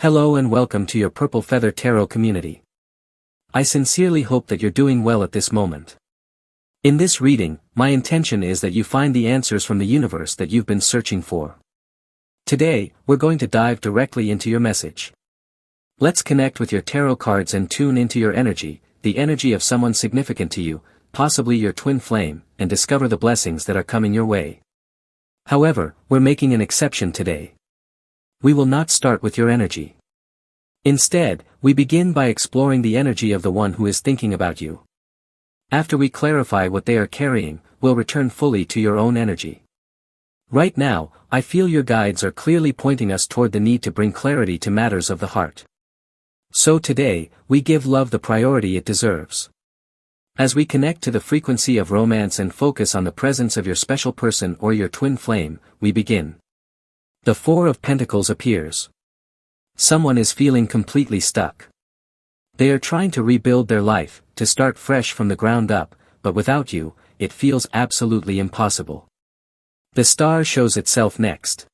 Hello and welcome to your Purple Feather Tarot community. I sincerely hope that you're doing well at this moment. In this reading, my intention is that you find the answers from the universe that you've been searching for. Today, we're going to dive directly into your message. Let's connect with your tarot cards and tune into your energy, the energy of someone significant to you, possibly your twin flame, and discover the blessings that are coming your way. However, we're making an exception today. We will not start with your energy. Instead, we begin by exploring the energy of the one who is thinking about you. After we clarify what they are carrying, we'll return fully to your own energy. Right now, I feel your guides are clearly pointing us toward the need to bring clarity to matters of the heart. So today, we give love the priority it deserves. As we connect to the frequency of romance and focus on the presence of your special person or your twin flame, we begin. The Four of Pentacles appears. Someone is feeling completely stuck. They are trying to rebuild their life, to start fresh from the ground up, but without you, it feels absolutely impossible. The Star shows itself next.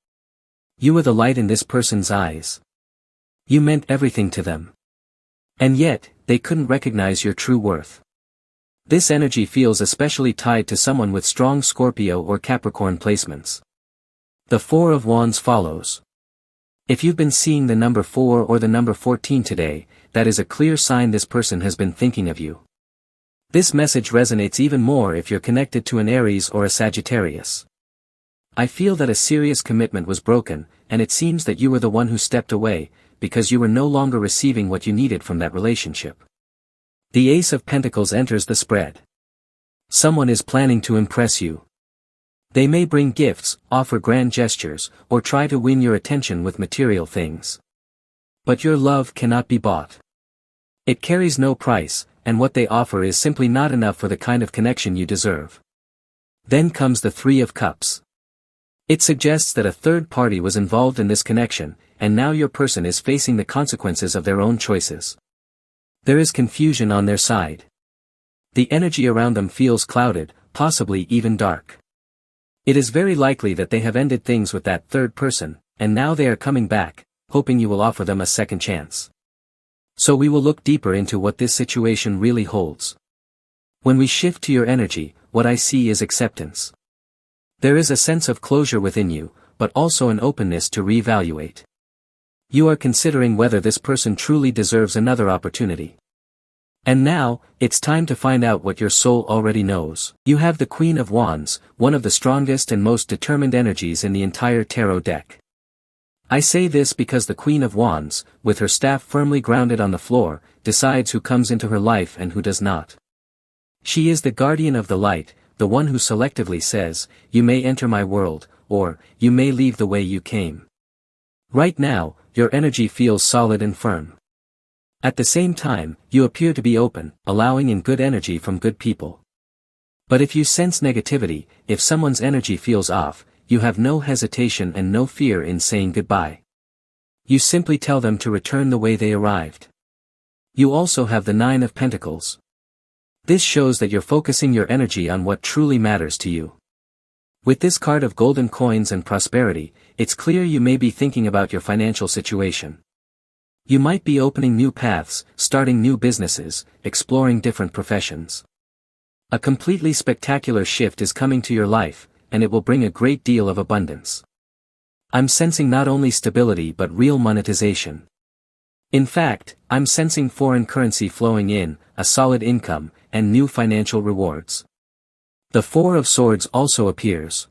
You were the light in this person's eyes. You meant everything to them. And yet, they couldn't recognize your true worth. This energy feels especially tied to someone with strong Scorpio or Capricorn placements. The Four of Wands follows. If you've been seeing the number 4 or the number 14 today, that is a clear sign this person has been thinking of you. This message resonates even more if you're connected to an Aries or a Sagittarius. I feel that a serious commitment was broken, and it seems that you were the one who stepped away, because you were no longer receiving what you needed from that relationship. The Ace of Pentacles enters the spread. Someone is planning to impress you. They may bring gifts, offer grand gestures, or try to win your attention with material things. But your love cannot be bought. It carries no price, and what they offer is simply not enough for the kind of connection you deserve. Then comes the Three of Cups. It suggests that a third party was involved in this connection, and now your person is facing the consequences of their own choices. There is confusion on their side. The energy around them feels clouded, possibly even dark. It is very likely that they have ended things with that third person, and now they are coming back, hoping you will offer them a second chance. So we will look deeper into what this situation really holds. When we shift to your energy, what I see is acceptance. There is a sense of closure within you, but also an openness to reevaluate. You are considering whether this person truly deserves another opportunity. And now, it's time to find out what your soul already knows. You have the Queen of Wands, one of the strongest and most determined energies in the entire tarot deck. I say this because the Queen of Wands, with her staff firmly grounded on the floor, decides who comes into her life and who does not. She is the guardian of the light, the one who selectively says, "You may enter my world," or, "You may leave the way you came." Right now, your energy feels solid and firm. At the same time, you appear to be open, allowing in good energy from good people. But if you sense negativity, if someone's energy feels off, you have no hesitation and no fear in saying goodbye. You simply tell them to return the way they arrived. You also have the Nine of Pentacles. This shows that you're focusing your energy on what truly matters to you. With this card of golden coins and prosperity, it's clear you may be thinking about your financial situation. You might be opening new paths, starting new businesses, exploring different professions. A completely spectacular shift is coming to your life, and it will bring a great deal of abundance. I'm sensing not only stability but real monetization. In fact, I'm sensing foreign currency flowing in, a solid income, and new financial rewards. The Four of Swords also appears.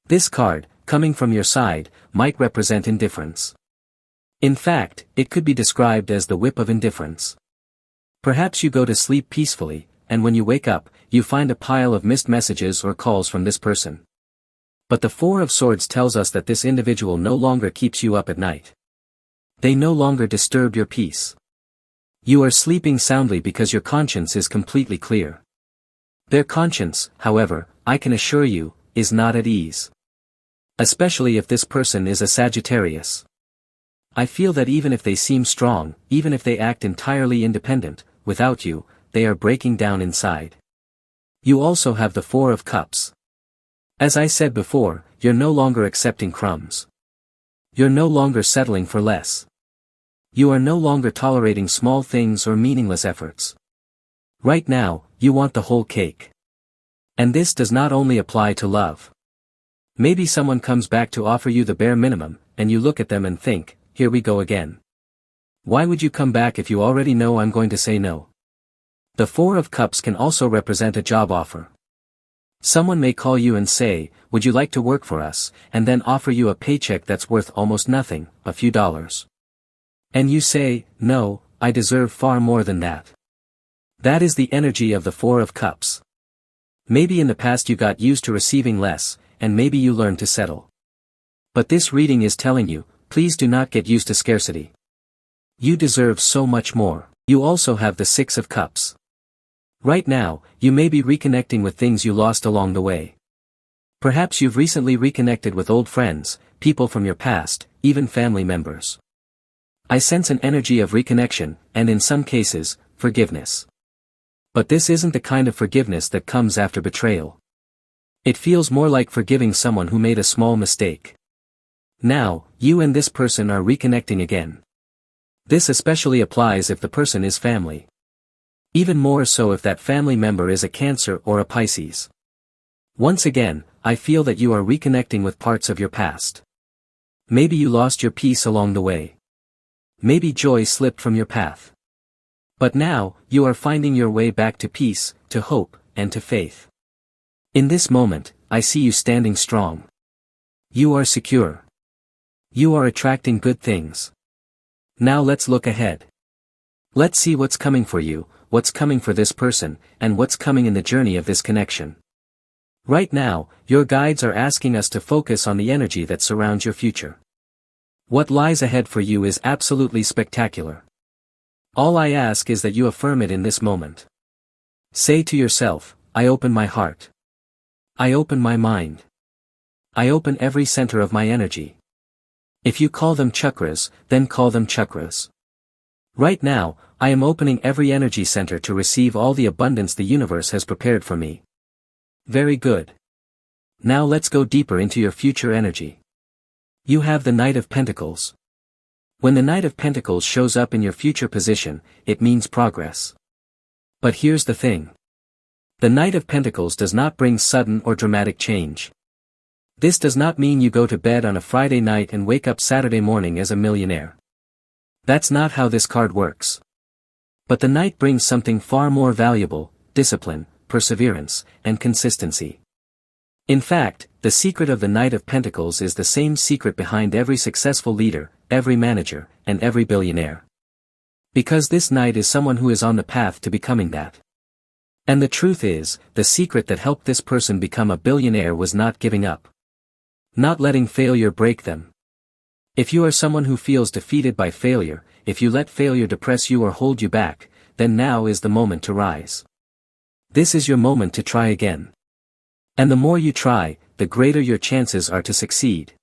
This card, coming from your side, might represent indifference. In fact, it could be described as the whip of indifference. Perhaps you go to sleep peacefully, and when you wake up, you find a pile of missed messages or calls from this person. But the Four of Swords tells us that this individual no longer keeps you up at night. They no longer disturb your peace. You are sleeping soundly because your conscience is completely clear. Their conscience, however, I can assure you, is not at ease. Especially if this person is a Sagittarius. I feel that even if they seem strong, even if they act entirely independent, without you, they are breaking down inside. You also have the Four of Cups. As I said before, you're no longer accepting crumbs. You're no longer settling for less. You are no longer tolerating small things or meaningless efforts. Right now, you want the whole cake. And this does not only apply to love. Maybe someone comes back to offer you the bare minimum, and you look at them and think, here we go again. Why would you come back if you already know I'm going to say no? The Four of Cups can also represent a job offer. Someone may call you and say, would you like to work for us, and then offer you a paycheck that's worth almost nothing, a few dollars. And you say, no, I deserve far more than that. That is the energy of the Four of Cups. Maybe in the past you got used to receiving less, and maybe you learned to settle. But this reading is telling you, please do not get used to scarcity. You deserve so much more. You also have the Six of Cups. Right now, you may be reconnecting with things you lost along the way. Perhaps you've recently reconnected with old friends, people from your past, even family members. I sense an energy of reconnection, and in some cases, forgiveness. But this isn't the kind of forgiveness that comes after betrayal. It feels more like forgiving someone who made a small mistake. Now, you and this person are reconnecting again. This especially applies if the person is family. Even more so if that family member is a Cancer or a Pisces. Once again, I feel that you are reconnecting with parts of your past. Maybe you lost your peace along the way. Maybe joy slipped from your path. But now, you are finding your way back to peace, to hope, and to faith. In this moment, I see you standing strong. You are secure. You are attracting good things. Now let's look ahead. Let's see what's coming for you, what's coming for this person, and what's coming in the journey of this connection. Right now, your guides are asking us to focus on the energy that surrounds your future. What lies ahead for you is absolutely spectacular. All I ask is that you affirm it in this moment. Say to yourself, I open my heart. I open my mind. I open every center of my energy. If you call them chakras, then call them chakras. Right now, I am opening every energy center to receive all the abundance the universe has prepared for me. Very good. Now let's go deeper into your future energy. You have the Knight of Pentacles. When the Knight of Pentacles shows up in your future position, it means progress. But here's the thing. The Knight of Pentacles does not bring sudden or dramatic change. This does not mean you go to bed on a Friday night and wake up Saturday morning as a millionaire. That's not how this card works. But the Knight brings something far more valuable: discipline, perseverance, and consistency. In fact, the secret of the Knight of Pentacles is the same secret behind every successful leader, every manager, and every billionaire. Because this Knight is someone who is on the path to becoming that. And the truth is, the secret that helped this person become a billionaire was not giving up. Not letting failure break them. If you are someone who feels defeated by failure, if you let failure depress you or hold you back, then now is the moment to rise. This is your moment to try again. And the more you try, the greater your chances are to succeed.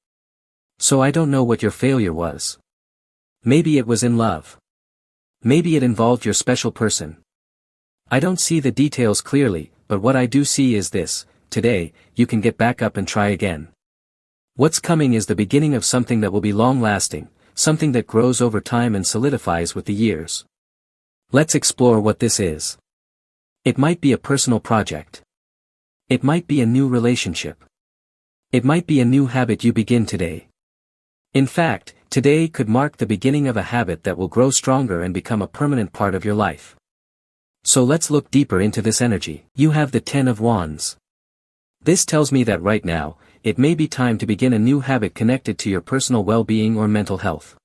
So I don't know what your failure was. Maybe it was in love. Maybe it involved your special person. I don't see the details clearly, but what I do see is this: today, you can get back up and try again. What's coming is the beginning of something that will be long-lasting, something that grows over time and solidifies with the years. Let's explore what this is. It might be a personal project. It might be a new relationship. It might be a new habit you begin today. In fact, today could mark the beginning of a habit that will grow stronger and become a permanent part of your life. So let's look deeper into this energy. You have the Ten of Wands. This tells me that right now, it may be time to begin a new habit connected to your personal well-being or mental health.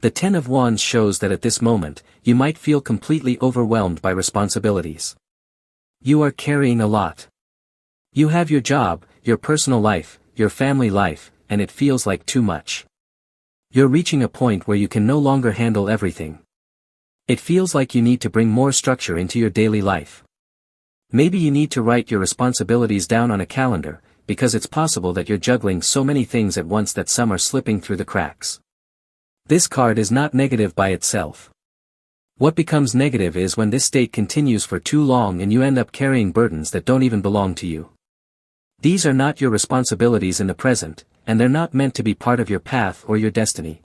The Ten of Wands shows that at this moment, you might feel completely overwhelmed by responsibilities. You are carrying a lot. You have your job, your personal life, your family life, and it feels like too much. You're reaching a point where you can no longer handle everything. It feels like you need to bring more structure into your daily life. Maybe you need to write your responsibilities down on a calendar, because it's possible that you're juggling so many things at once that some are slipping through the cracks. This card is not negative by itself. What becomes negative is when this state continues for too long and you end up carrying burdens that don't even belong to you. These are not your responsibilities in the present, and they're not meant to be part of your path or your destiny.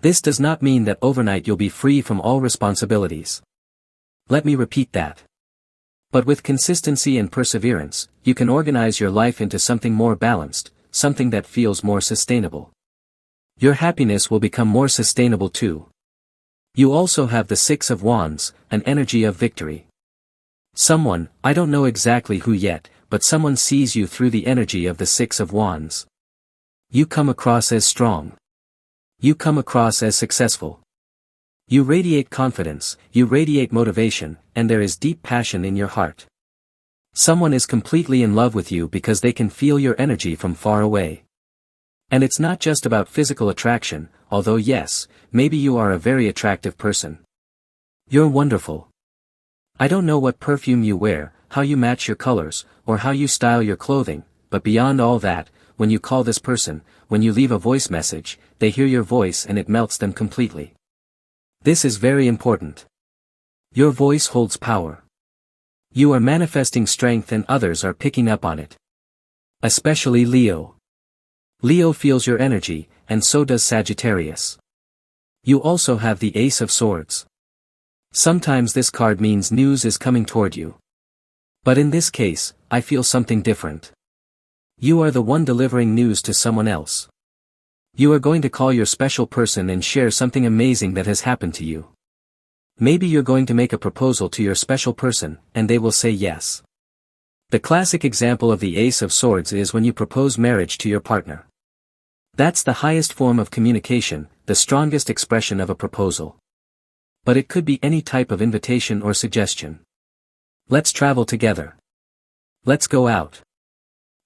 This does not mean that overnight you'll be free from all responsibilities. Let me repeat that. But with consistency and perseverance, you can organize your life into something more balanced, something that feels more sustainable. Your happiness will become more sustainable too. You also have the Six of Wands, an energy of victory. Someone, I don't know exactly who yet, but someone sees you through the energy of the Six of Wands. You come across as strong. You come across as successful. You radiate confidence, you radiate motivation, and there is deep passion in your heart. Someone is completely in love with you because they can feel your energy from far away. And it's not just about physical attraction, although yes, maybe you are a very attractive person. You're wonderful. I don't know what perfume you wear, how you match your colors, or how you style your clothing, but beyond all that, when you call this person, when you leave a voice message, they hear your voice and it melts them completely. This is very important. Your voice holds power. You are manifesting strength and others are picking up on it. Especially Leo. Leo feels your energy, and so does Sagittarius. You also have the Ace of Swords. Sometimes this card means news is coming toward you. But in this case, I feel something different. You are the one delivering news to someone else. You are going to call your special person and share something amazing that has happened to you. Maybe you're going to make a proposal to your special person, and they will say yes. The classic example of the Ace of Swords is when you propose marriage to your partner. That's the highest form of communication, the strongest expression of a proposal. But it could be any type of invitation or suggestion. Let's travel together. Let's go out.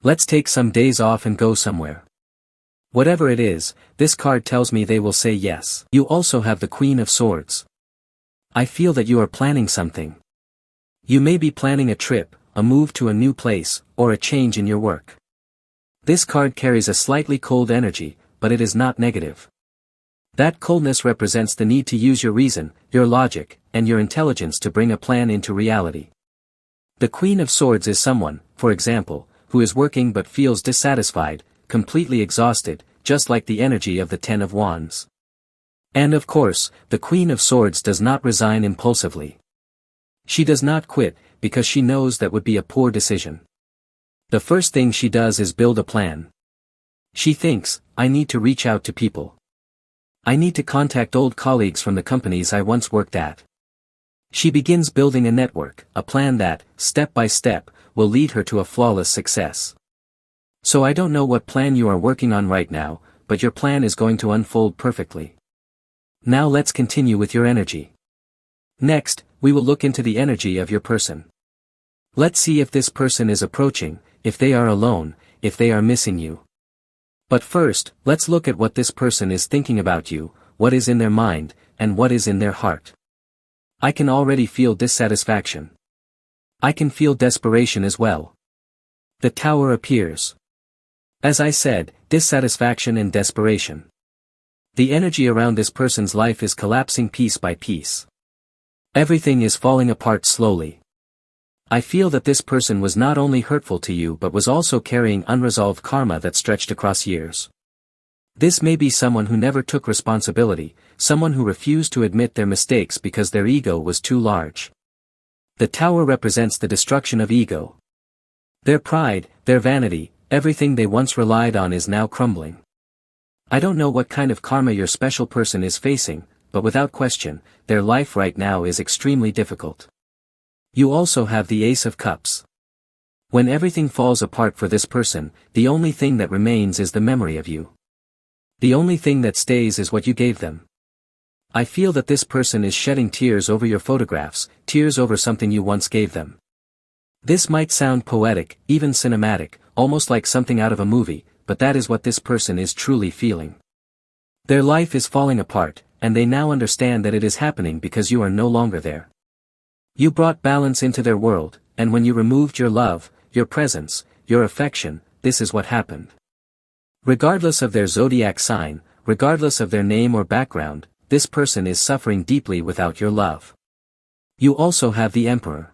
Let's take some days off and go somewhere. Whatever it is, this card tells me they will say yes. You also have the Queen of Swords. I feel that you are planning something. You may be planning a trip, a move to a new place, or a change in your work. This card carries a slightly cold energy, but it is not negative. That coldness represents the need to use your reason, your logic, and your intelligence to bring a plan into reality. The Queen of Swords is someone, for example, who is working but feels dissatisfied, completely exhausted, just like the energy of the Ten of Wands. And of course, the Queen of Swords does not resign impulsively. She does not quit, because she knows that would be a poor decision. The first thing she does is build a plan. She thinks, I need to reach out to people. I need to contact old colleagues from the companies I once worked at. She begins building a network, a plan that, step by step, will lead her to a flawless success. So I don't know what plan you are working on right now, but your plan is going to unfold perfectly. Now let's continue with your energy. Next, we will look into the energy of your person. Let's see if this person is approaching, if they are alone, if they are missing you. But first, let's look at what this person is thinking about you, what is in their mind, and what is in their heart. I can already feel dissatisfaction. I can feel desperation as well. The Tower appears. As I said, dissatisfaction and desperation. The energy around this person's life is collapsing piece by piece. Everything is falling apart slowly. I feel that this person was not only hurtful to you but was also carrying unresolved karma that stretched across years. This may be someone who never took responsibility, someone who refused to admit their mistakes because their ego was too large. The Tower represents the destruction of ego. Their pride, their vanity, everything they once relied on is now crumbling. I don't know what kind of karma your special person is facing, but without question, their life right now is extremely difficult. You also have the Ace of Cups. When everything falls apart for this person, the only thing that remains is the memory of you. The only thing that stays is what you gave them. I feel that this person is shedding tears over your photographs, tears over something you once gave them. This might sound poetic, even cinematic, almost like something out of a movie, but that is what this person is truly feeling. Their life is falling apart, and they now understand that it is happening because you are no longer there. You brought balance into their world, and when you removed your love, your presence, your affection, this is what happened. Regardless of their zodiac sign, regardless of their name or background, this person is suffering deeply without your love. You also have the Emperor.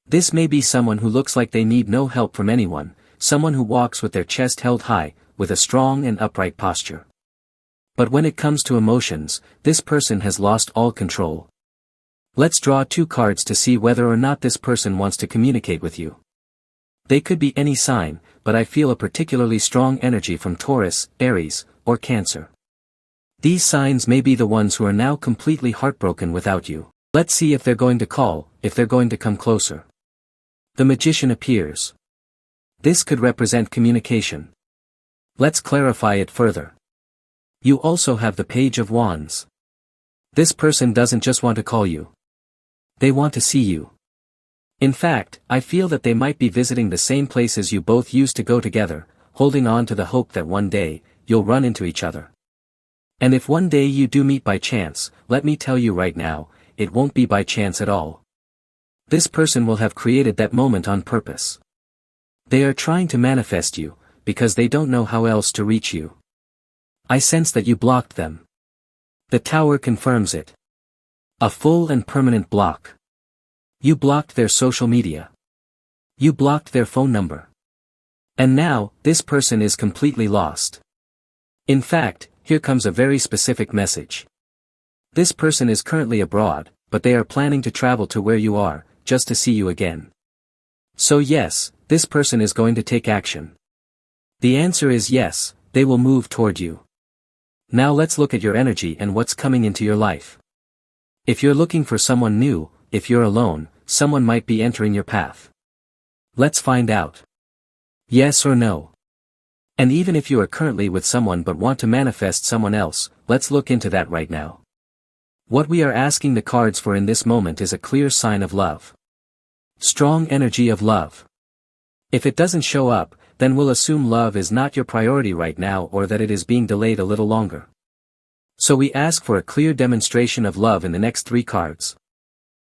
This may be someone who looks like they need no help from anyone, someone who walks with their chest held high, with a strong and upright posture. But when it comes to emotions, this person has lost all control. Let's draw 2 cards to see whether or not this person wants to communicate with you. They could be any sign, but I feel a particularly strong energy from Taurus, Aries, or Cancer. These signs may be the ones who are now completely heartbroken without you. Let's see if they're going to call, if they're going to come closer. The Magician appears. This could represent communication. Let's clarify it further. You also have the Page of Wands. This person doesn't just want to call you. They want to see you. In fact, I feel that they might be visiting the same places you both used to go together, holding on to the hope that one day, you'll run into each other. And if one day you do meet by chance, let me tell you right now, it won't be by chance at all. This person will have created that moment on purpose. They are trying to manifest you, because they don't know how else to reach you. I sense that you blocked them. The Tower confirms it. A full and permanent block. You blocked their social media. You blocked their phone number. And now, this person is completely lost. In fact, here comes a very specific message. This person is currently abroad, but they are planning to travel to where you are, just to see you again. So yes, this person is going to take action. The answer is yes, they will move toward you. Now let's look at your energy and what's coming into your life. If you're looking for someone new, if you're alone, someone might be entering your path. Let's find out. Yes or no? And even if you are currently with someone but want to manifest someone else, let's look into that right now. What we are asking the cards for in this moment is a clear sign of love. Strong energy of love. If it doesn't show up, then we'll assume love is not your priority right now or that it is being delayed a little longer. So we ask for a clear demonstration of love in the next 3 cards.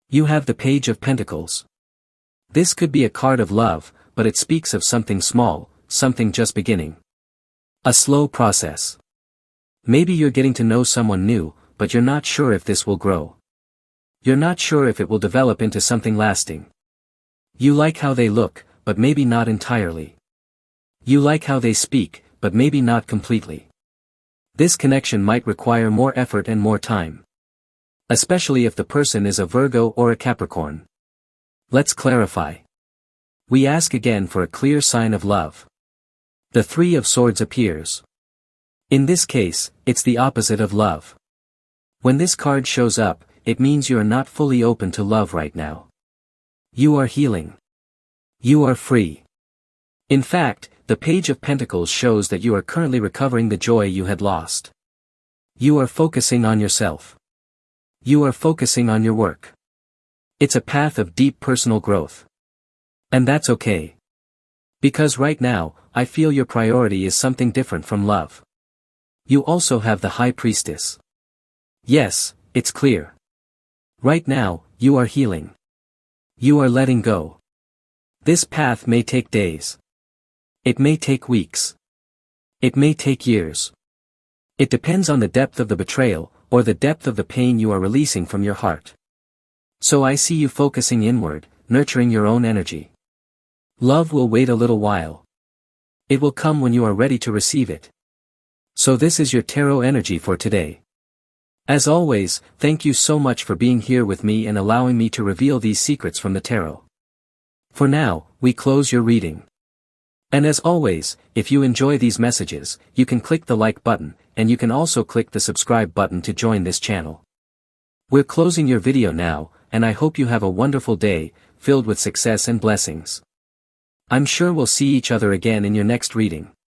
You have the Page of Pentacles. This could be a card of love, but it speaks of something small, something just beginning. A slow process. Maybe you're getting to know someone new, but you're not sure if this will grow. You're not sure if it will develop into something lasting. You like how they look, but maybe not entirely. You like how they speak, but maybe not completely. This connection might require more effort and more time. Especially if the person is a Virgo or a Capricorn. Let's clarify. We ask again for a clear sign of love. The 3 of Swords appears. In this case, it's the opposite of love. When this card shows up, it means you are not fully open to love right now. You are healing. You are free. In fact, the Page of Pentacles shows that you are currently recovering the joy you had lost. You are focusing on yourself. You are focusing on your work. It's a path of deep personal growth. And that's okay. Because right now, I feel your priority is something different from love. You also have the High Priestess. Yes, it's clear. Right now, you are healing. You are letting go. This path may take days. It may take weeks. It may take years. It depends on the depth of the betrayal, or the depth of the pain you are releasing from your heart. So I see you focusing inward, nurturing your own energy. Love will wait a little while. It will come when you are ready to receive it. So this is your tarot energy for today. As always, thank you so much for being here with me and allowing me to reveal these secrets from the tarot. For now, we close your reading. And as always, if you enjoy these messages, you can click the like button, and you can also click the subscribe button to join this channel. We're closing your video now, and I hope you have a wonderful day, filled with success and blessings. I'm sure we'll see each other again in your next reading.